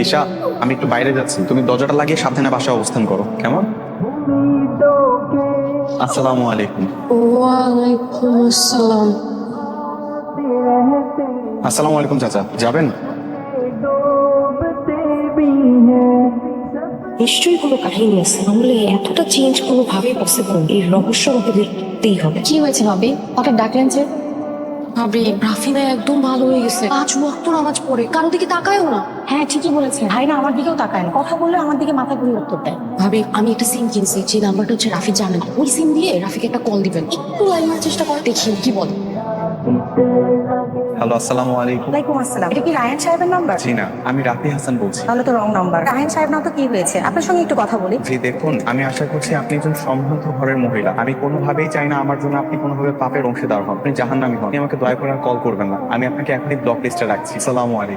ঈশা, আমি একটু বাইরে যাচ্ছি, তুমি দরজাটা লাগিয়ে সাবধানে বাসায় অবস্থান করো, কেমন? আসসালামু আলাইকুম। ওয়ালাইকুম আসসালাম। আসসালামু আলাইকুম চাচা, যাবেন? নিশ্চয়ই কোনো কাহিনী আছে, নাহলে এতটা চেঞ্জ কোনোভাবেই পসিবল। এই রহস্য আমাকে বের করতেই হবে। কি হয়েছে ভাবি? হঠাৎ ডাকলেন যে? ভাবি, রাফিনা একদম ভালো হয়ে গেছে। 5 ওয়াক্ত নামাজ পড়ে, কারো দিকে তাকায়ও না। হ্যাঁ ঠিকই বলেছেন, ভাই না আমার দিকেও তাকায় না, কথা বললে আমার দিকে মাথা ঘুরিয়ে উত্তর দেয়। ভাবি, আমি একটা সিম কিনছি, যে নাম্বারটা হচ্ছে রাফি জানে না। ওই সিম দিয়ে রাফিকে একটা কল দিবেন, একটু লাইন মারার চেষ্টা করে দেখি কি বলে। হ্যালো, আসসালামু আলাইকুম। ওয়ালাইকুম আসসালাম। এটা কি রায়হান সাহেবের নাম্বার? জি না, আমি রাফি হাসান বলছি। তাহলে তো রং নাম্বার। রায়হান সাহেব না তো কি হয়েছে? আপনার সঙ্গে একটু কথা বলি। জি দেখুন, আমি আশা করছি আপনি একজন সম্ভ্রান্ত ঘরের মহিলা। আমি কোনোভাবেই চাই না আমার জন্য আপনি কোনোভাবে পাপের অংশীদার হন, আপনি জাহান্নামী হন। আপনি আমাকে দয়া করে আর কল করবেন না, আমি আপনাকে এখনই ব্লক লিস্টে রাখছি। আসসালামু আলাইকুম।